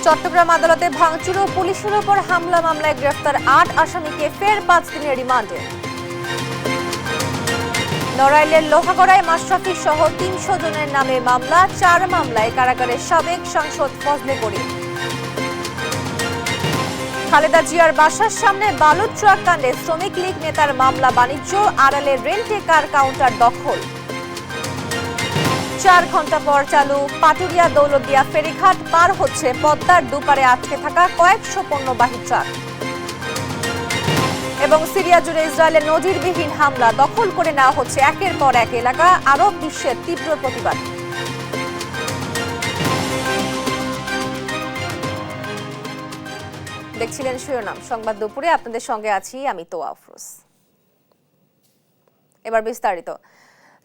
চট্টগ্রাম আদালতে ভাঙচুর ও পুলিশের ওপর হামলা মামলায় গ্রেফতার ৮ আসামিকে ফের ৫ দিনের রিমান্ডে। নড়াইলের লোহাগড়ায় মাশরাফি সহ ৩০০ জনের নামে মামলা, ৪ মামলায় কারাগারে সাবেক সাংসদ ফজলে করিম। খালেদা জিয়ার বাসার সামনে বালু ট্রাক কাণ্ডে শ্রমিক লীগ নেতার মামলা, বাণিজ্য আড়ালে রেন্টে কার কাউন্টার দখল। ৪ ঘন্টা পর চালু পাটুরিয়া দৌলতদিয়া ফেরিঘাট, পার হচ্ছে পদ্মার দুপারে আটকে থাকা কয়েকশো পণ্যবাহী ট্রাক। এবং সিরিয়া জুড়ে ইসরায়েলের নজিরবিহীন হামলা, দখল করে নেওয়া হচ্ছে একের পর এক এলাকা, আরব বিশ্বের তীব্র প্রতিবাদ। দেখছিলেন শিরোনাম সংবাদ দুপুরে, আপনাদের সঙ্গে আছি আমি তোয়া আফরোজ। এবার বিস্তারিত।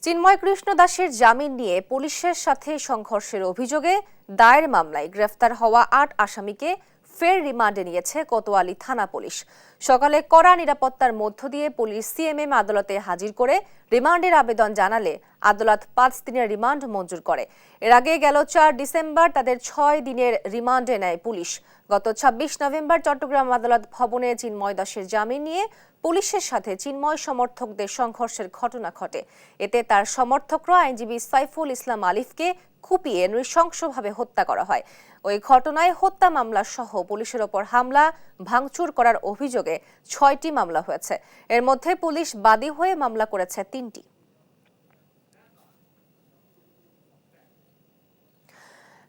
চিন্ময় কৃষ্ণ দাসের জামিন নিয়ে পুলিশের সাথে সংঘর্ষের অভিযোগে দায়ের মামলায় গ্রেফতার হওয়া ৮ আসামিকে ফের রিমান্ডে নিয়েছে কোতোয়ালি থানা পুলিশ। সকালে কড়া নিরাপত্তার মধ্য দিয়ে পুলিশ সিএমএম আদালতে হাজির করে রিমান্ডের আবেদন জানালে আদালত ৫ দিনের রিমান্ড মঞ্জুর করে। এর আগে গেল ৪ ডিসেম্বর তাদের ৬ দিনের রিমান্ডে নেয় পুলিশ। গত ২৬ নভেম্বর চট্টগ্রাম আদালত ভবনে চিন্ময় দাসের জামিন নিয়ে পুলিশের সাথে চিন্ময় সমর্থকদের সংঘর্ষের ঘটনা ঘটে। এতে তার সমর্থকরা আইনজীবী সাইফুল ইসলাম আলিফকে কুপিয়ে নৃশংসভাবে হত্যা করা হয়। ওই ঘটনায় হত্যা মামলা সহ পুলিশের ওপর হামলা, ভাঙচুর করার অভিযোগে ৬টি মামলা হয়েছে। এর মধ্যে পুলিশ বাদী হয়ে মামলা করেছে ৩টি।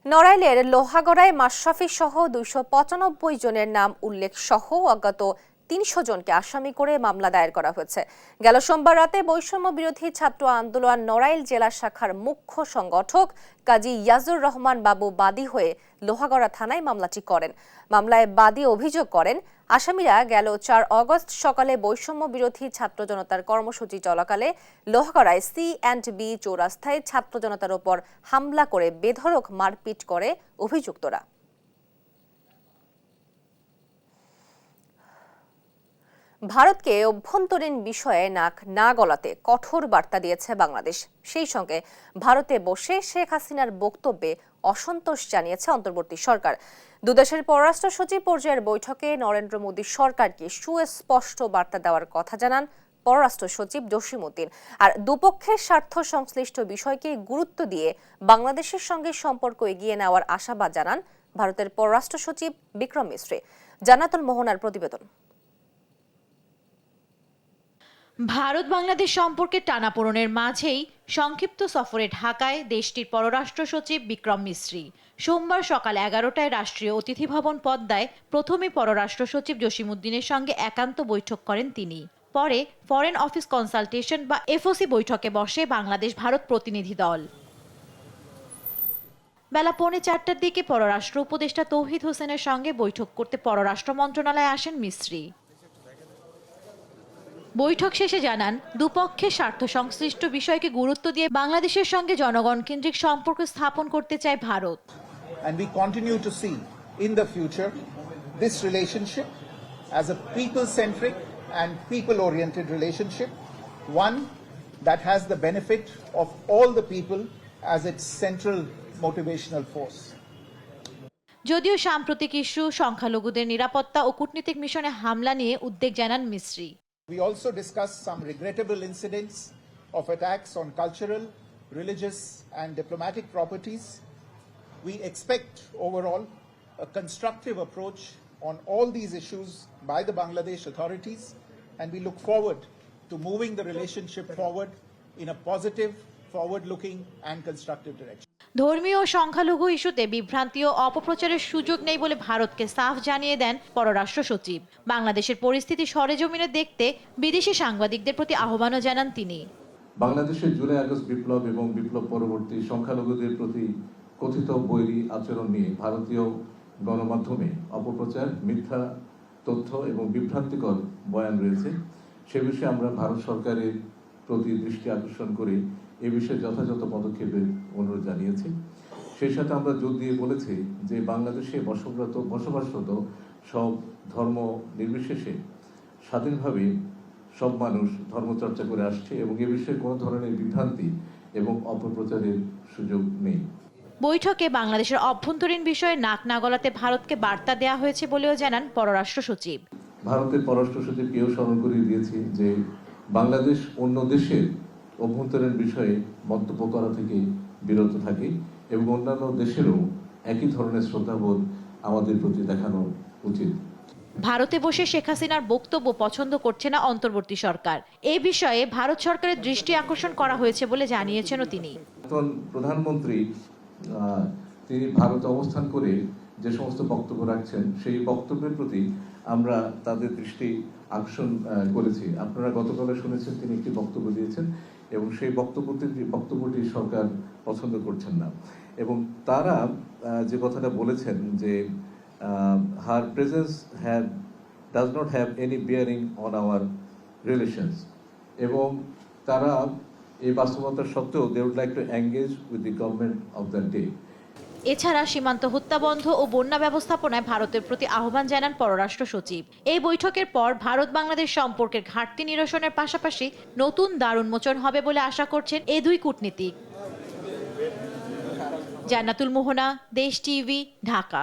নড়াইলের লোহাগড়ায় মাশরাফি সহ ২৯৫ জনের নাম উল্লেখ সহ অজ্ঞাত ৩০০ জনকে আসামি করে মামলা দায়ের করা হয়েছে। গেল সোমবার রাতে বৈষম্য বিরোধী ছাত্র আন্দোলন নড়াইল জেলা শাখার মুখ্য সংগঠক কাজী ইয়াজুর রহমান বাবু বাদী হয়ে লোহাগড়া থানায় মামলাটি করেন। মামলায় বাদী অভিযোগ করেন, আসামিরা গেল ৪ অগস্ট সকালে বৈষম্য বিরোধী ছাত্র জনতার কর্মসূচি চলাকালে লোহাগড়ায় C&B চৌরাস্তায় ছাত্র জনতার ওপর হামলা করে বেধড়ক মারপিট করে অভিযুক্তরা। ভারতকে অভ্যন্তরীণ বিষয়ে নাক না গলাতে কঠোর বার্তা দিয়েছে বাংলাদেশ। সেই সঙ্গে ভারতে বসে শেখ হাসিনার বক্তব্যে অসন্তোষ জানিয়েছে অন্তর্বর্তী সরকার। দুদেশের পররাষ্ট্র সচিব পর্যায়ের বৈঠকে নরেন্দ্র মোদী সরকারকে সুস্পষ্ট বার্তা দেওয়ার কথা জানান পররাষ্ট্র সচিব জসিমউদ্দিন। আর দুপক্ষের স্বার্থ সংশ্লিষ্ট বিষয়কে গুরুত্ব দিয়ে বাংলাদেশের সঙ্গে সম্পর্ক এগিয়ে নেওয়ার আশাবাদ জানান ভারতের পররাষ্ট্র সচিব বিক্রম মিশ্রি। জান্নাতুল মোহনার প্রতিবেদন। ভারত বাংলাদেশ সম্পর্কের টানাপোড়েনের মাঝেই সংক্ষিপ্ত সফরে ঢাকায় দেশটির পররাষ্ট্র সচিব বিক্রম মিশ্রি। সোমবার সকাল ১১টায় রাষ্ট্রীয় অতিথি ভবন পদ্মায় প্রথমে পররাষ্ট্র সচিব জসিমউদ্দিনের সঙ্গে একান্ত বৈঠক করেন তিনি। পরে ফরেন অফিস কনসালটেশন বা FOC বৈঠকে বসে বাংলাদেশ ভারত প্রতিনিধি দল। বেলা ৩:৪টার দিকে পররাষ্ট্র উপদেষ্টা তৌহিদ হোসেনের সঙ্গে বৈঠক করতে পররাষ্ট্র মন্ত্রণালয়ে আসেন মিশ্রি। বৈঠক শেষে জানান, দুপক্ষের স্বার্থ সংশ্লিষ্ট বিষয়কে গুরুত্ব দিয়ে বাংলাদেশের সঙ্গে জনগণ কেন্দ্রিক সম্পর্ক স্থাপন করতে চায় Bharat. And we continue to see in the future this relationship as a people-centric and people-oriented relationship, one that has the benefit of all the people as its central motivational force. যদিও সাম্প্রতিক ইস্যু সংখ্যালঘুদের নিরাপত্তা ও কূটনীতিক মিশনে হামলা নিয়ে উদ্বেগ জানান Misri. We also discussed some regrettable incidents of attacks on cultural, religious and diplomatic properties. We expect overall a constructive approach on all these issues by the Bangladesh authorities, and we look forward to moving the relationship forward in a positive, forward-looking and constructive direction. ধর্মীয় ও সংখ্যালঘু ইস্যুতে বিভ্রান্তি ও অপপ্রচারের সুযোগ নেই বলে ভারতকে সাফ জানিয়ে দেন পররাষ্ট্র সচিব। বাংলাদেশের পরিস্থিতি সরেজমিনে দেখতে বিদেশি সাংবাদিকদের প্রতি আহ্বানও জানান তিনি। বাংলাদেশের জুলাই আগস্ট বিপ্লব এবং বিপ্লব পরবর্তী সংখ্যালঘুদের প্রতি কথিত বৈরী আচরণ নিয়ে ভারতীয় গণমাধ্যমে অপপ্রচার, মিথ্যা তথ্য এবং বিভ্রান্তিকর বয়ান রয়েছে। সে বিষয়ে আমরা ভারত সরকারের প্রতি দৃষ্টি আকর্ষণ করে এ বিষয়ে যথাযথ পদক্ষেপের অনুরোধ জানিয়েছি। সেই সাথে আমরা জোর দিয়ে বলেছি যে বাংলাদেশে বসবাসরত সব ধর্ম নির্বিশেষে স্বাধীনভাবে সব মানুষ ধর্মচর্চা করে আসছে এবং এ বিষয়ে কোনো ধরনের বিভ্রান্তি এবং অপপ্রচারের সুযোগ নেই। বৈঠকে বাংলাদেশের অভ্যন্তরীণ বিষয়ে নাক না গলাতে ভারতকে বার্তা দেওয়া হয়েছে বলেও জানান পররাষ্ট্র সচিব। ভারতের পররাষ্ট্র সচিবকেও স্মরণ করিয়ে দিয়েছি যে বাংলাদেশ অন্য দেশের অভ্যন্তরীণ বিষয়ে মন্তব্য করা থেকে বিরত থাকে এবং অন্যান্য দেশেরও একই ধরনের শ্রদ্ধাবোধ আমাদের প্রতি দেখানো উচিত। ভারতে বসে শেখ হাসিনার বক্তব্য পছন্দ করছে না অন্তর্বর্তী সরকার। এই বিষয়ে ভারত সরকারের দৃষ্টি আকর্ষণ করা হয়েছে বলে জানিয়েছেনও তিনি। প্রধানমন্ত্রী তিনি ভারতে অবস্থান করে যে সমস্ত বক্তব্য রাখছেন সেই বক্তব্যের প্রতি আমরা তাদের দৃষ্টি আকর্ষণ করেছি। আপনারা গতকালে শুনেছেন তিনি একটি বক্তব্য দিয়েছেন এবং সেই বক্তব্যটি সরকার পছন্দ করছেন না এবং তারা যে কথাটা বলেছেন যে her presence does not have any bearing on our relations এবং তারা এই বাস্তবতা সত্ত্বেও they would like to engage with the government of that day. এছাড়া সীমান্ত হত্যা বন্ধ ও বন্যা ব্যবস্থাপনায় ভারতের প্রতি আহ্বান জানান পররাষ্ট্র সচিব। এই বৈঠকের পর ভারত বাংলাদেশ সম্পর্কের ঘাটতি নিরসনের পাশাপাশি নতুন দ্বার উন্মোচন হবে বলে আশা করছেন এই দুই কূটনীতিক। জান্নাতুল মোহনা, দেশ টিভি, ঢাকা।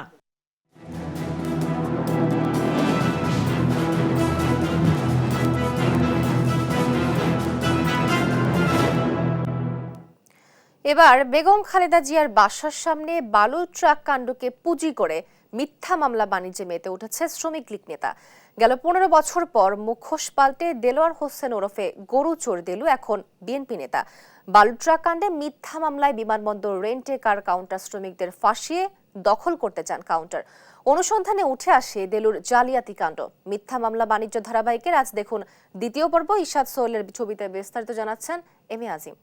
এবার বেগম খালেদা জিয়ার বাসার সামনে বালু ট্রাক কাণ্ডকে পুঁজি করে মিথ্যা মামলা বাণিজ্যে মেতে উঠেছে শ্রমিক লীগ নেতা। গেল 15 বছর পর মুখোশ পাল্টে দেলোয়ার হোসেন ওরফে গরু চোর দেলু এখন বিএনপি নেতা। বালু ট্রাক কাণ্ডে মিথ্যা মামলায় বিমানবন্দর রেন্টে কার কাউন্টার শ্রমিকদের ফাঁসিয়ে দখল করতে চান কাউন্টার। অনুসন্ধানে উঠে আসে দেলুর জালিয়াতি কাণ্ড। মিথ্যা মামলা বাণিজ্য ধারাবাহিকের আজ দেখুন দ্বিতীয় পর্ব। ইশাদ সোহেলের ছবিতে বিস্তারিত জানাচ্ছেন এম এ আজিম।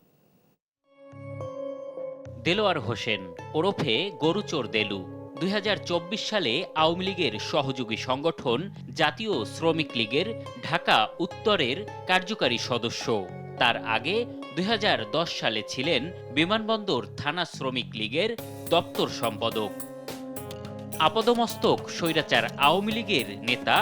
দেলোয়ার হোসেন ওরফে গরুচোর দেলু 2024 সালে আওয়ামী লীগের সহযোগী সংগঠন জাতীয় শ্রমিক লীগের ঢাকা উত্তরের কার্যকারী সদস্য। তার আগে 2010 সালে ছিলেন বিমানবন্দর থানা শ্রমিক লীগের দপ্তর সম্পাদক। আপাদমস্তক স্বৈরাচার আওয়ামী লীগের নেতা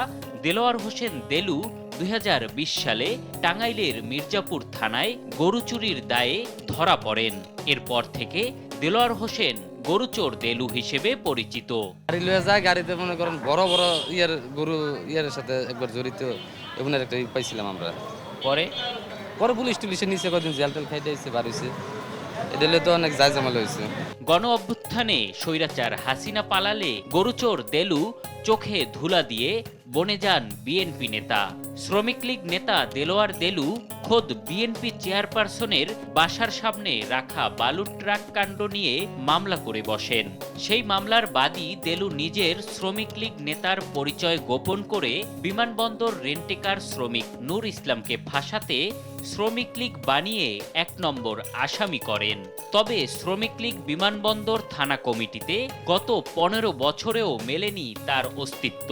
দেলোয়ার হোসেন দেলু 2020 সালে টাঙ্গাইলের মির্জাপুর থানায় গরু চুরির দায়ে ধরা পড়েন। এরপর থেকে দেলোয়ার হোসেন গরুচোর দেলু হিসেবে পরিচিত। গাড়ি লয়ে যায়, গাড়িতে মনে করেন বড় বড় গরু সাথে একবার জড়িত এবং একটা পাইছিলাম আমরা। পরে পুলিশ টুলিশে নিচে কদিন জেল টেল খাইতে এসে বাড়িছে। এটা তো অনেক জায়জামাল হয়েছে। গণ অভ্যুত্থানে স্বৈরাচার হাসিনা পালালে গরুচোর দেলু চোখে ধুলা দিয়ে বনে যান বিএনপি নেতা। শ্রমিক লীগ নেতা দেলোয়ার দেলু খোদ বিএনপি চেয়ারপারসনের বাসার সামনে রাখা বালু ট্রাক কাণ্ড নিয়ে মামলা করে বসেন। সেই মামলার বাদী দেলু নিজের শ্রমিক লীগ নেতার পরিচয় গোপন করে বিমানবন্দর রেন্টেকার শ্রমিক নূর ইসলামকে ফাঁসাতে শ্রমিক লীগ বানিয়ে 1 নম্বর আসামি করেন। তবে শ্রমিক লীগ বিমানবন্দর থানা কমিটিতে গত 15 বছরেও মেলেনি তার অস্তিত্ব।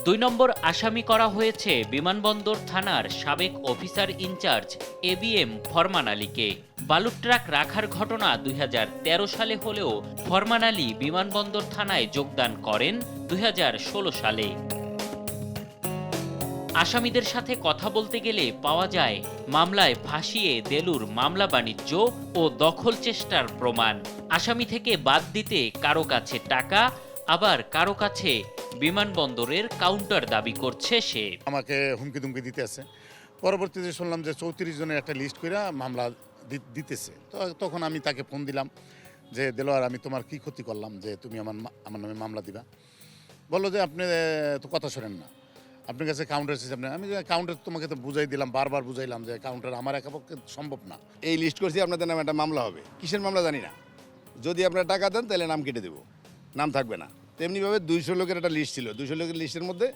2 নম্বর আসামি করা হয়েছে বিমানবন্দর থানার সাবেক অফিসার ইনচার্জ এবিএম ফরমান আলীকে। বালু ট্রাক রাখার ঘটনা 2013 সালে হলেও ফরমান আলী বিমানবন্দর থানায় যোগদান করেন 2016 সালে। আসামিদের সাথে কথা বলতে গেলে পাওয়া যায় মামলায় ফাঁসিয়ে দেলুর মামলা বাণিজ্য ও দখল চেষ্টার প্রমাণ। আসামি থেকে বাদ দিতে কারো কাছে টাকা, আবার কারো কাছে বিমানবন্দরের কাউন্টার দাবি করছে সে। আমাকে হুমকি দুমকি দিতে আছে। পরবর্তীতে শুনলাম যে 34 জনের একটা লিস্ট করে মামলা দিতেছে। তো তখন আমি তাকে ফোন দিলাম যে দেলোয়ার, আমি তোমার কি ক্ষতি করলাম যে তুমি আমার নামে মামলা দিবা? বললো যে আপনি তো কথা শোনেন না, আপনার কাছে কাউন্টার আছে। আমি কাউন্টার তোমাকে তো বুঝাই দিলাম, বারবার বুঝাইলাম যে কাউন্টার আমার একা পক্ষে সম্ভব না। এই লিস্ট করছি, আপনাদের নামে একটা মামলা হবে। কিসের মামলা জানি না, যদি আপনারা টাকা দেন তাহলে নাম কেটে দেবো, নাম থাকবে না। তেমনিভাবে 200 লোকের একটা লিস্ট ছিল। 200 লোকের লিস্টের মধ্যে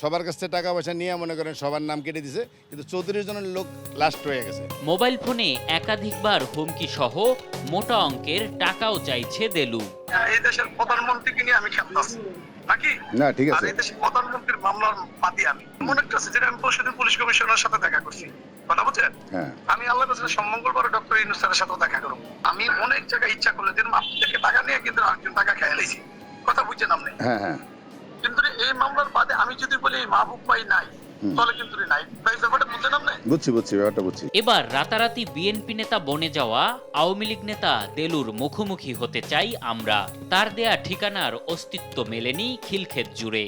সবার কাছ থেকে টাকা পয়সা নিয়ে মনে করেন সবার নাম কেটে দিছে, কিন্তু 34 জনের লোক লাস্ট হয়ে গেছে। মোবাইল ফোনে একাধিকবার হুমকি সহ মোটা অঙ্কের টাকাও চাইছে দেলু। এই দেশের প্রধানমন্ত্রীকে নিয়ে আমি খেলতেছি নাকি না, ঠিক আছে। এই দেশের প্রধানমন্ত্রীর মামলার বাদী আমি মনে করছি, যেটা আমি পরশুদিন পুলিশ কমিশনারের সাথে দেখা করছি। কথা বুঝছেন? আমি আল্লাহ কাছে মঙ্গলবার ডক্টর ইউনূস স্যারের সাথে দেখা করব। আমি অনেক জায়গায় ইচ্ছা করলে দিন আপনাদেরকে টাকা নিয়ে কিন্তু আরেকজন টাকা খেয়ে লাইছি। কথা বুঝছেন আপনি? কিন্তু এই মামলার বাদে আমি যদি বলি মাহবুব ভাই নাই, তাহলে কিন্তু নাই ভাই, ব্যাপারটা বুঝছেন আপনি? বুঝছি ব্যাপারটা বুঝছি। এবার রাতারাতি বিএনপি নেতা বনে যাওয়া আওয়ামী লীগ নেতা দেলুর মুখোমুখি হতে চাই আমরা। তার দেয়া ঠিকানার অস্তিত্ব মেলেনি খিলক্ষেত জুড়ে।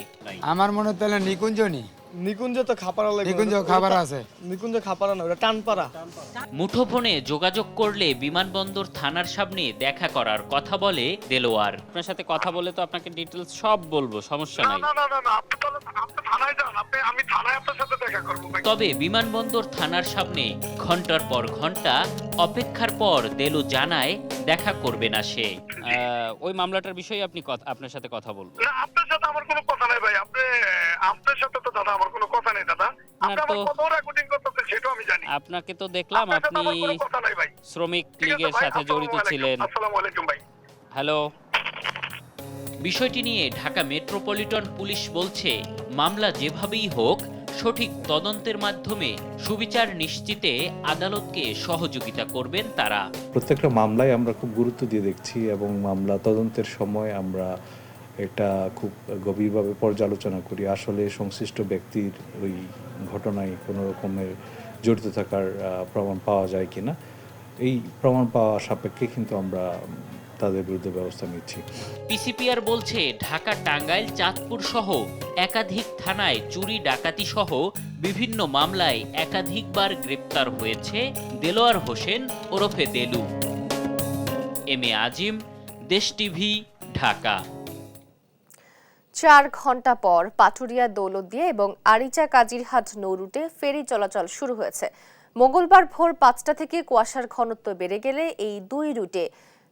আমার মনে হলো নিকুঞ্জনি। নিকুঞ্জ তো খাপাড়া লাগে, নিকুঞ্জ খাবার আছে। নিকুঞ্জ খাপাড়া না, ওটা টানপাড়া। মুঠোফোনে যোগাযোগ করলে বিমানবন্দর থানার সামনে দেখা করার কথা বলে দেলোয়ার। আপনার সাথে কথা বলে তো আপনাকে ডিটেলস সব বলবো, সমস্যা নাই। না, আপনি থানায় যান, আমি থানায় আপনার সাথে দেখা করবো ভাই। তবে বিমানবন্দর থানার সামনে ঘন্টার পর ঘন্টা অপেক্ষার পর দেলু জানায় দেখা করবে না সে। ওই মামলাটার বিষয়ে আপনার সাথে কথা বলবো। না, আপনার সাথে আমার কোনো কথা নাই ভাই। আপনার সাথে তো দাদা আমার কোনো কথা নেই দাদা। আপনি আমার কত রেকর্ডিং করতেছেন সেটাও আমি জানি। আপনাকে তো দেখলাম আপনি শ্রমিক লীগের সাথে জড়িত ছিলেন। আসসালামু আলাইকুম ভাই। হ্যালো। বিষয়টি নিয়ে ঢাকা মেট্রোপলিটন পুলিশ বলছে, মামলা যেভাবেই হোক সঠিক তদন্তের মাধ্যমে সুবিচার নিশ্চিতে আদালতকে সহযোগিতা করবেন তারা। প্রত্যেকটা মামলায় আমরা খুব গুরুত্ব দিয়ে দেখছি এবং মামলা তদন্তের সময় আমরা এটা খুব গভীরভাবে পর্যালোচনা করি আসলে সংশ্লিষ্ট ব্যক্তির ওই ঘটনায় কোনো রকমের জড়িত থাকার প্রমাণ পাওয়া যায় কিনা। এই প্রমাণ পাওয়া সাপেক্ষে কিন্তু আমরা তাদের বিরুদ্ধে ব্যবস্থা নিচ্ছি। পিসিপিআর বলছে, ঢাকা, টাঙ্গাইল, চাঁদপুর সহ একাধিক থানায় চুরি, ডাকাতি সহ বিভিন্ন মামলায় একাধিকবার গ্রেপ্তার হয়েছে দেলোয়ার হোসেন ওরফে দেলু। এম এ আজিম, দেশ টিভি, ঢাকা। 4 ঘন্টা পর পাটুরিয়া দৌলতদিয়া এবং আরিচা কাজিরহাট নৌ রুটে ফেরি চলাচল শুরু হয়েছে। মঙ্গলবার ভোর 5টা থেকে কুয়াশার ঘনত্ব বেড়ে গেলে এই দুই রুটে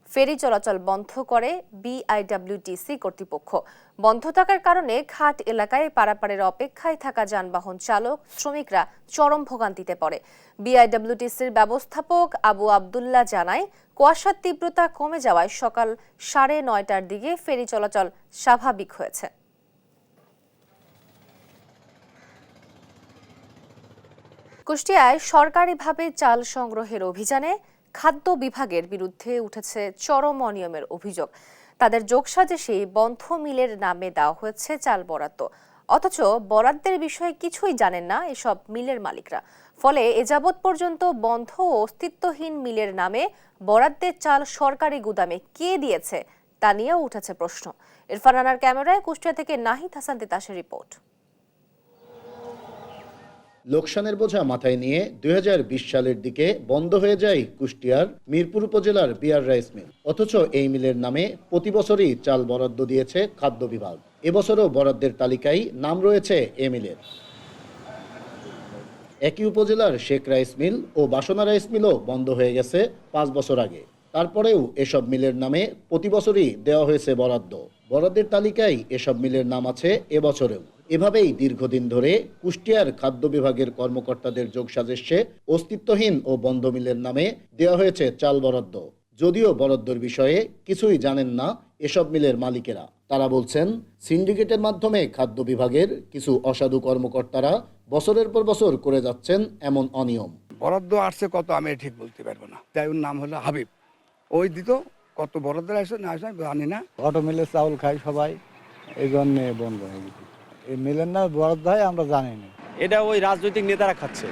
ফেরি চলাচল বন্ধ করে বিআইডব্লিউটিসি কর্তৃপক্ষ। বন্ধ থাকার কারণে ঘাট এলাকায় পারাপারের অপেক্ষায় থাকা যানবাহন চালক, শ্রমিকরা চরম ভোগান্তিতে পড়ে। বিআইডব্লিউটিসির ব্যবস্থাপক আবু আবদুল্লাহ জানায়, কুয়াশার তীব্রতা কমে যাওয়ায় সকাল 9:30টার দিকে ফেরি চলাচল স্বাভাবিক হয়েছে। কুষ্টিয়ায় সরকারিভাবে চাল সংগ্রহের অভিযানে খাদ্য বিভাগের বিরুদ্ধে উঠেছে চরম অনিয়মের অভিযোগ। তাদের যোগসাজশে বন্ধ মিলের নামে দেওয়া হয়েছে চাল বরাদ্দ, অথচ বরাদ্দের বিষয়ে কিছুই জানেন না এসব মিলের মালিকরা। ফলে এযাবৎ পর্যন্ত বন্ধ ও অস্তিত্বহীন মিলের নামে বরাদ্দের চাল সরকারি গুদামে কে দিয়েছে তা নিয়েও উঠেছে প্রশ্ন। ইরফান রানার ক্যামেরায় কুষ্টিয়া থেকে নাহিদ হাসান তিতাসের রিপোর্ট। লোকসানের বোঝা মাথায় নিয়ে 2020 সালের দিকে বন্ধ হয়ে যায় কুষ্টিয়ার মিরপুর উপজেলার বিআর রাইস মিল। অথচ এই মিলের নামে প্রতি বছরই চাল বরাদ্দ দিয়েছে খাদ্য বিভাগ। এবছরও বরাদ্দের তালিকায় নাম রয়েছে এ মিলের। একই উপজেলার শেখ রাইস মিল ও বাসনা রাইস মিলও বন্ধ হয়ে গেছে 5 বছর আগে। তারপরেও এসব মিলের নামে প্রতি বছরই দেওয়া হয়েছে বরাদ্দ। বরাদ্দের তালিকায় এসব মিলের নাম আছে এবছরেও। এভাবেই দীর্ঘদিন ধরে কুষ্টিয়ার খাদ্য বিভাগের কর্মকর্তাদের যোগসাজশে অস্তিত্বহীন ও বন্ধ মিলের নামে দেওয়া হয়েছে চাল বরাদ্দ। যদিও বরাদ্দর বিষয়ে কিছুই জানেন না এসব মিলের মালিকেরা। তারা বলছেন, সিন্ডিকেটের মাধ্যমে খাদ্য বিভাগের কিছু অসাধু কর্মকর্তারা বছরের পর বছর করে যাচ্ছেন এমন অনিয়ম। বরাদ্দ আসছে কত আমি ঠিক বলতে পারবো না। তাই ওর নাম হলো হাবিব। ওই দিত কত বরাদ্দ আসছে না আসে জানি না। অটো মিলে চাউল খাই সবাই, এই জন্য বন্ধ হয়ে গেছে। এই মিলের না বরাদ্দ হয় আমরা জানি না। এটা ওই রাজনৈতিক নেতারা খাচ্ছে।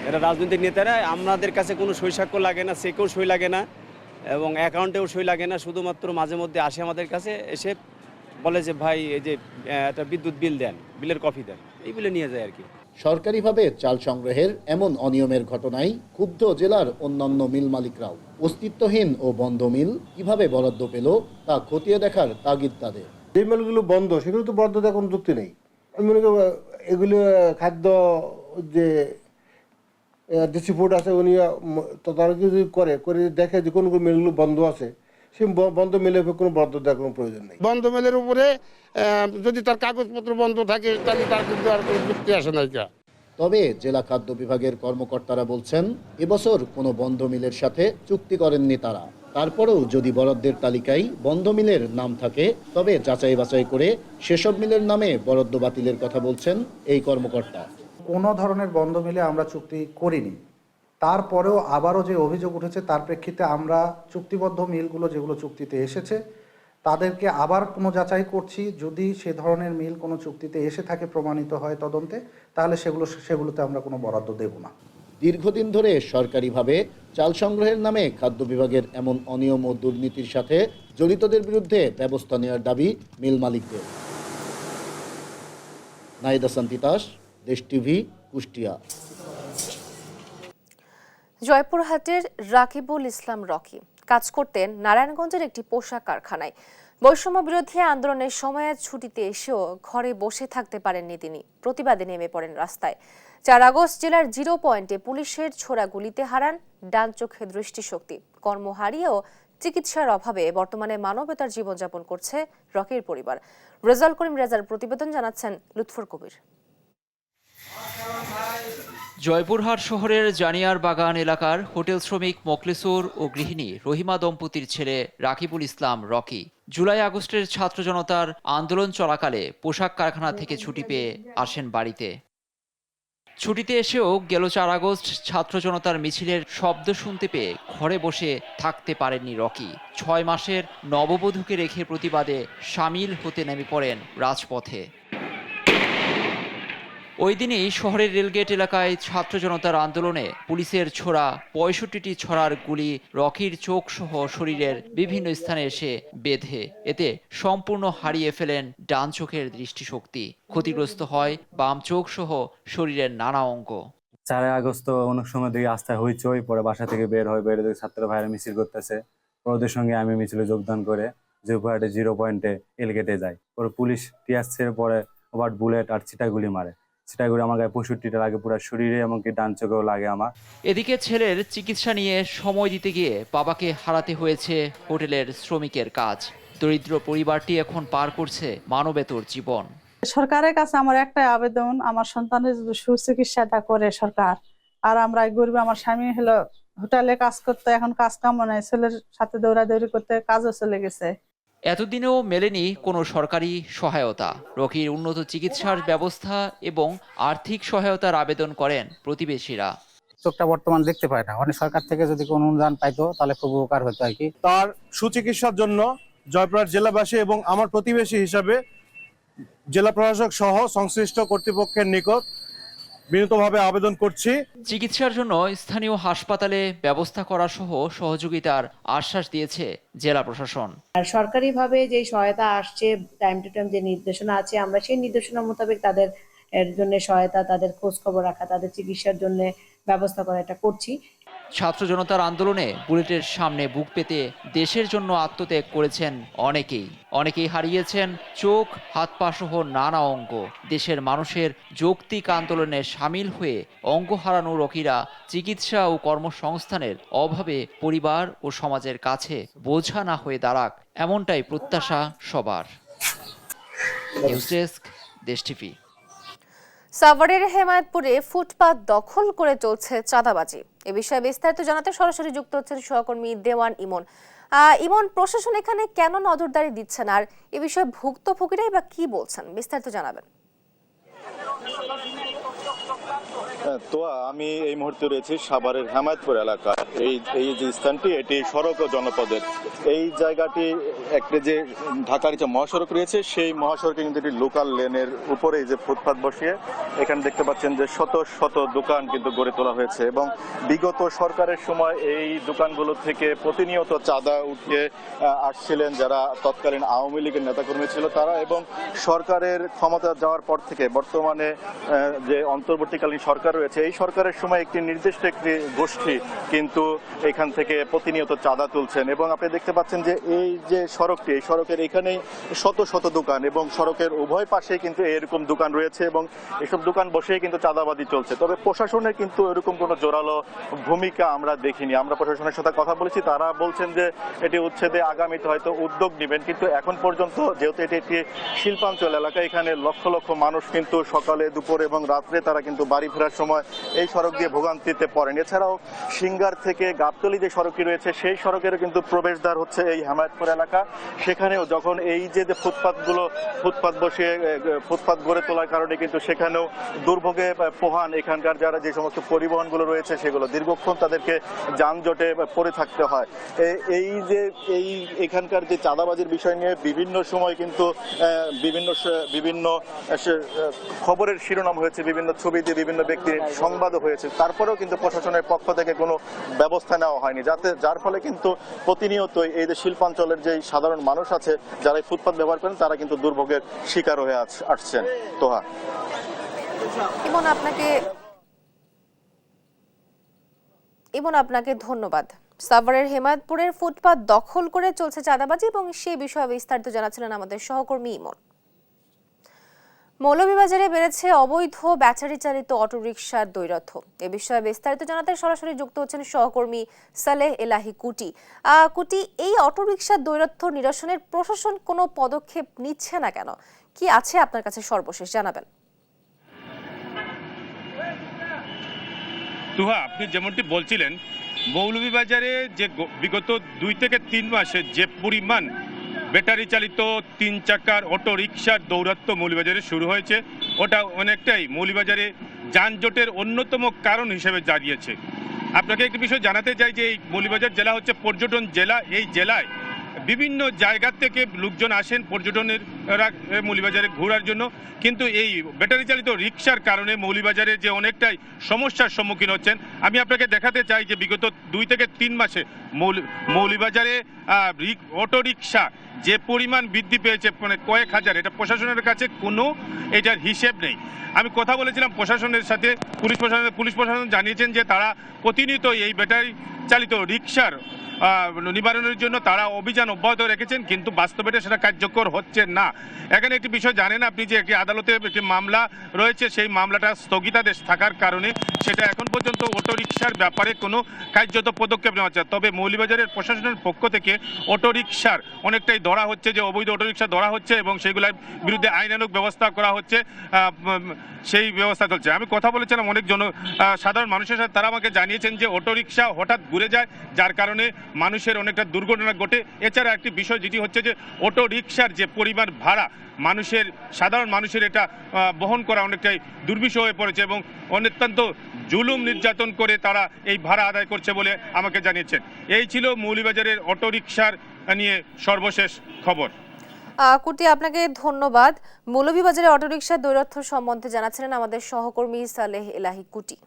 এটা রাজনৈতিক নেতারা, আমাদের কাছে কোনো সই সাক্ষ্য লাগে না, চেকেও সই লাগে না এবং অ্যাকাউন্টেও সই লাগে না। শুধুমাত্র মাঝে মধ্যে আসে আমাদের কাছে, এসে বলে যে ভাই এই যে একটা বিদ্যুৎ বিল দেন, বিলের কপি দেন, এই বিলে নিয়ে যায় আর কি। সরকারিভাবে চাল সংগ্রহের এমন অনিয়মের ঘটনায় ক্ষুব্ধ জেলার অন্যান্য মিল মালিকরাও। অস্তিত্বহীন ও বন্ধ মিল কিভাবে বরাদ্দ পেল তা খতিয়ে দেখার তাগিদ তাদের। যে মিলগুলো বন্ধ সেগুলো তো বরাদ্দ দেওয়ার কোনো যুক্তি নেই। আমি মনে করি এগুলো খাদ্য যে ডিসি ফুড আছে উনি তদারকি যদি করে দেখে যে কোন কোন মিলগুলো বন্ধ আছে, সেই বন্ধ মিলের কোনো বরাদ্দ দেওয়ার কোনো প্রয়োজন নেই। বন্ধ মেলের উপরে যদি তার কাগজপত্র বন্ধ থাকে তাহলে তার কিন্তু আর কোনো যুক্তি আসে না। তবে জেলা খাদ্য বিভাগের কর্মকর্তারা বলছেন, এবছর কোনো বন্ধ মিলের সাথে চুক্তি করেননি তারা। তারপরেও যদি বরাদ্দের তালিকায় বন্ধ মিলের নাম থাকে তবে যাচাই বাছাই করে সেসব মিলের নামে বরাদ্দ বাতিলের কথা বলছেন এই কর্মকর্তা। কোনো ধরনের বন্ধ মিলে আমরা চুক্তি করিনি। তারপরেও আবারও যে অভিযোগ উঠেছে তার প্রেক্ষিতে আমরা চুক্তিবদ্ধ মিলগুলো যেগুলো চুক্তিতে এসেছে তাদেরকে আবার কোনো যাচাই করছি, যদি সে ধরনের মিল কোনো চুক্তিতে এসে থাকে প্রমাণিত হয় তদন্তে, তাহলে সেগুলোতে আমরা কোনো বরাদ্দ দেব না। দীর্ঘদিন ধরে সরকারিভাবে চাল সংগ্রহের নামে খাদ্য বিভাগের এমন অনিয়ম ও দুর্নীতির সাথে জড়িতদের বিরুদ্ধে ব্যবস্থা নেওয়ার দাবি মিল মালিকদের। নাহিদ হাসান তিতাস, দেশ টিভি, কুষ্টিয়া। জয়পুরহাটের রাকিবুল ইসলাম রকি কাজ করতেন নারায়ণগঞ্জের একটি পোশাক কারখানায়। বৈষম্য বিরোধী আন্দোলনের সময়ে ছুটিতে এসেও ঘরে বসে থাকতে পারেননি তিনি। প্রতিবাদে নেমে পড়েন রাস্তায়। 4 আগস্ট জেলার 0 পয়েন্টে পুলিশের ছোড়া গুলিতে হারান ডান চোখে দৃষ্টিশক্তি। কর্ম হারিয়েও চিকিৎসার অভাবে বর্তমানে মানবতার জীবনযাপন করছে রকির পরিবার। রেজাল করিম রেজার প্রতিবেদন, জানাচ্ছেন লুৎফর কবির। জয়পুরহাট শহরের জানিয়ার বাগান এলাকার হোটেল শ্রমিক মোখলেসুর ও গৃহিণী রহিমা দম্পতির ছেলে রাকিবুল ইসলাম রকি জুলাই আগস্টের ছাত্র জনতার আন্দোলন চলাকালে পোশাক কারখানা থেকে ছুটি পেয়ে আসেন বাড়িতে। ছুটিতে এসেও গেল 4 আগস্ট ছাত্র জনতার মিছিলের শব্দ শুনতে পেয়ে ঘরে বসে থাকতে পারেননি রকি। 6 মাসের নববধূকে রেখে প্রতিবাদে সামিল হতে নেমে পড়েন রাজপথে। ওই দিনই শহরের রেলগেট এলাকায় ছাত্র জনতার আন্দোলনে পুলিশের ছোড়া 65টি ছড়ার গুলি রকির চোখ সহ শরীরের বিভিন্ন স্থানে এসে বেঁধে এতে সম্পূর্ণ হারিয়ে ফেলেন ডান চোখের দৃষ্টিশক্তি। ক্ষতিগ্রস্ত হয় বাম চোখ সহ শরীরের নানা অঙ্গ। 4 আগস্ট অনেক সময় দেখি রাস্তায় হইচই, পরে বাসা থেকে বের দেখি ছাত্র ভাইরা মিছিল করতেছে। ওদের সঙ্গে আমি মিছিলে যোগদান করে জয়পুরহাটে 0 পয়েন্টে এলগেটে যাই। পরে পুলিশ টিয়ার পরে আবার বুলেট আর ছিটাগুলি মারে। সেটাগুলো আমার গায়ে 65টা লাগে, পুরো শরীরে এমনকি ডান চোখেও লাগে আমার। এদিকে ছেলের চিকিৎসা নিয়ে সময় দিতে গিয়ে বাবাকে হারাতে হয়েছে হোটেলের শ্রমিকের কাজ। দরিদ্র পরিবারটি এখন পার করছে মানবেতর জীবন। সরকারের কাছে আমার একটাই আবেদন, আমার সন্তানের যদি সুচিকিৎসাটা করে সরকার। আর আমরা গরিব, আমার স্বামী হলো হোটেলে কাজ করতে, এখন কাজ কাম নাই, ছেলের সাথে দৌড়াদৌড়ি করতে কাজও চলে গেছে। এতদিনেও মেলেনি কোনো সরকারি সহায়তা। রকির উন্নত চিকিৎসার ব্যবস্থা এবং আর্থিক সহায়তার আবেদন করেন প্রতিবেশীরা। চোখটা বর্তমান দেখতে পায় না, অনেক সরকার থেকে যদি কোনো অনুদান পাইতো তাহলে খুব উপকার হতো আর কি। তার সুচিকিৎসার জন্য জয়পুরহাট জেলাবাসী এবং আমার প্রতিবেশী হিসাবে জেলা প্রশাসক সহ সংশ্লিষ্ট কর্তৃপক্ষের নিকট বিনীতভাবে আবেদন করছি। চিকিৎসার জন্য স্থানীয় হাসপাতালে ব্যবস্থা করা সহ সহযোগিতার আশ্বাস দিয়েছে জেলা প্রশাসন। আর সরকারিভাবে যে সহায়তা আসছে, টাইম টু টাইম যে নির্দেশনা আছে, আমরা সেই নির্দেশনা মোতাবেক তাদের জন্য সহায়তা, তাদের খোঁজ খবর রাখা, তাদের চিকিৎসার জন্য ব্যবস্থা করা, এটা করছি। ছাত্র জনতার আন্দোলনে বুলেটের সামনে বুক পেতে দেশের জন্য আত্মত্যাগ করেছেন অনেকেই হারিয়েছেন চোখ, হাত পা সহ নানা অঙ্গ। দেশের মানুষের যৌক্তিক আন্দোলনে সামিল হয়ে অঙ্গ হারানো রকিরা চিকিৎসা ও কর্মসংস্থানের অভাবে পরিবার ও সমাজের কাছে বোঝা না হয়ে দাঁড়াক, এমনটাই প্রত্যাশা সবার। নিউজ ডেস্ক, দেশ টিভি। সাভারের হেমায়েতপুরে ফুটপাত দখল করে চলছে চাঁদাবাজি। এ বিষয়ে বিস্তারিত জানাতে সরাসরি যুক্ত হচ্ছেন সহকর্মী দেওয়ান ইমন। ইমন, প্রশাসন এখানে কেন নজরদারি দিচ্ছেন, আর এ বিষয়ে ভুক্তভোগীরাই বা কি বলছেন, বিস্তারিত জানাবেন। তো আমি এই মুহূর্তে রয়েছি সাভারের হেমায়েতপুর এলাকা। এই যে স্থানটি, এটি সড়ক ও জনপদের এই জায়গাটি একটা যে ঢাকার যে মহাসড়ক রয়েছে, সেই মহাসড়কে কিন্তু এটি লোকাল লেনের উপরে যে ফুটপাত বসিয়ে এখানে দেখতে পাচ্ছেন যে শত শত দোকান কিন্তু গড়ে তোলা হয়েছে। এবং বিগত সরকারের সময় এই দোকানগুলো থেকে প্রতিনিয়ত চাঁদা উঠিয়ে আসছিলেন যারা তৎকালীন আওয়ামী লীগের নেতাকর্মী ছিল তারা, এবং সরকারের ক্ষমতা যাওয়ার পর থেকে বর্তমানে যে অন্তর্বর্তীকালীন সরকার রয়েছে, এই সরকারের সময় একটি নির্দিষ্ট একটি গোষ্ঠী কিন্তু এখান থেকে প্রতিনিয়ত চাঁদা তুলছেন। এবং আপনি দেখতে পাচ্ছেন যে এই যে সড়কটি, এই সড়কের এখানেই শত শত দোকান এবং সড়কের উভয় পাশেই কিন্তু এরকম দোকান রয়েছে এবং এসব দোকান বসেই কিন্তু চাঁদাবাজি চলছে। তবে প্রশাসনের কিন্তু এরকম কোনো জোরালো ভূমিকা আমরা দেখিনি। আমরা প্রশাসনের সাথে কথা বলেছি, তারা বলছেন যে এটি উচ্ছেদে আগামীতে হয়তো উদ্যোগ নেবেন, কিন্তু এখন পর্যন্ত যেহেতু এটি একটি শিল্পাঞ্চল এলাকা, এখানে লক্ষ লক্ষ মানুষ কিন্তু সকালে, দুপুরে এবং রাত্রে তারা কিন্তু বাড়ি ফেরার সময় সময় এই সড়ক দিয়ে ভোগান্তিতে পড়েন। এছাড়াও সিঙ্গার থেকে গাবতলী যে সড়কটি রয়েছে সেই সড়কেরও কিন্তু প্রবেশদ্বার হচ্ছে এই হেমায়েতপুর এলাকা। সেখানেও যখন এই যে ফুটপাত গড়ে তোলার কারণে কিন্তু সেখানেও দুর্ভোগে পোহান এখানকার যারা যে সমস্ত পরিবহনগুলো রয়েছে সেগুলো দীর্ঘক্ষণ তাদেরকে যানজটে পড়ে থাকতে হয়। এই এখানকার যে চাঁদাবাজির বিষয় নিয়ে বিভিন্ন সময় কিন্তু বিভিন্ন খবরের শিরোনাম হয়েছে, বিভিন্ন ছবি দিয়ে বিভিন্ন ব্যক্তির সংবাদও হয়েছে, তারপরেও কিন্তু প্রশাসনের পক্ষ থেকে কোনো ব্যবস্থা নেওয়া হয়নি, যার ফলে কিন্তু প্রতিনিয়তই এই যে শিল্পাঞ্চলের যে সাধারণ মানুষ আছে যারা এই ফুটপাত ব্যবহার করেন তারা কিন্তু দুর্ভোগের শিকার হয়ে আসছেন। তোহা, ইমন আপনাকে ধন্যবাদ। সাভারের হেমায়েতপুরের ফুটপাত দখল করে চলছে চাঁদাবাজি এবং সেই বিষয়ে বিস্তারিত জানাচ্ছিলেন আমাদের সহকর্মী ইমন। মৌলভীবাজারে বেড়েছে অবৈধ ব্যাটারি চালিত অটোরিকশার দৈরথ্য। এ বিষয়ে বিস্তারিত জানাতে সরাসরি যুক্ত হচ্ছেন সহকর্মী সালেহ এলাহি কুটি। কুটি, এই অটোরিকশার দৈরথ্য নিরসনের প্রশাসন কোনো পদক্ষেপ নিচ্ছে না কেন? কি আছে আপনার কাছে সর্বশেষ জানাবেন? তুহা, আপনি যেমনটি বলছিলেন, মৌলভীবাজারে যে বিগত 2 থেকে 3 মাসে যে পরিমাণ ব্যাটারি চালিত 3 চাকার অটো রিকশার দৌরাত্ম্য মৌলভীবাজারে শুরু হয়েছে, ওটা অনেকটাই মৌলভীবাজারে যানজটের অন্যতম কারণ হিসেবে দাঁড়িয়েছে। আপনাকে একটি বিষয় জানাতে চাই যে এই মৌলভীবাজার জেলা হচ্ছে পর্যটন জেলা। এই জেলায় বিভিন্ন জায়গা থেকে লোকজন আসেন পর্যটনের মৌলভীবাজারে ঘোরার জন্য, কিন্তু এই ব্যাটারি চালিত রিকশার কারণে মৌলভীবাজারে যে অনেকটাই সমস্যার সম্মুখীন হচ্ছেন। আমি আপনাকে দেখাতে চাই যে বিগত 2 থেকে 3 মাসে মৌলভীবাজারে অটো রিকশা যে পরিমাণ বৃদ্ধি পেয়েছে, মানে কয়েক হাজার, এটা প্রশাসনের কাছে কোনো এটার হিসেব নেই। আমি কথা বলেছিলাম প্রশাসনের সাথে, পুলিশ প্রশাসন জানিয়েছেন যে তারা প্রতিনিয়ত এই ব্যাটারি চালিত রিকশার নিবারণের জন্য তারা অভিযান অব্যাহত রেখেছেন, কিন্তু বাস্তবে সেটা কার্যকর হচ্ছে না। এখানে একটি বিষয় জানেন আপনি যে একটি আদালতে একটি মামলা রয়েছে, সেই মামলাটা স্থগিতাদেশ থাকার কারণে সেটা এখন পর্যন্ত অটোরিকশার ব্যাপারে কোনো কার্যত পদক্ষেপ নেওয়া হচ্ছে। তবে মৌলভীবাজারের প্রশাসনের পক্ষ থেকে অটোরিকশার অনেকটাই ধরা হচ্ছে, যে অবৈধ অটোরিকশা ধরা হচ্ছে এবং সেইগুলোর বিরুদ্ধে আইনানুগ ব্যবস্থা করা হচ্ছে, সেই ব্যবস্থা চলছে। আমি কথা বলেছিলাম অনেক সাধারণ মানুষের সাথে, তারা আমাকে জানিয়েছেন যে অটোরিকশা হঠাৎ ঘুরে যায়, যার কারণে মানুষের অনেকটা দুর্ঘটনা ঘটে। এছাড়া একটি বিষয় যেটি হচ্ছে যে অটো রিকশার যে পরিমাণ ভাড়া সাধারণ মানুষের এটা বহন করা অনেকটাই দুর্বিষহ হয়ে পড়েছে এবং অত্যন্ত জুলুম নির্যাতন করে তারা এই ভাড়া আদায় করছে বলে আমাকে জানিয়েছেন। এই ছিল মৌলভীবাজারের অটো রিকশার নিয়ে সর্বশেষ খবর। কুটি, আপনাকে ধন্যবাদ। মৌলভীবাজারে অটোরিকশার দৈরথ্য সম্বন্ধে জানাচ্ছিলেন আমাদের সহকর্মী সালেহ এলাহি কুটি।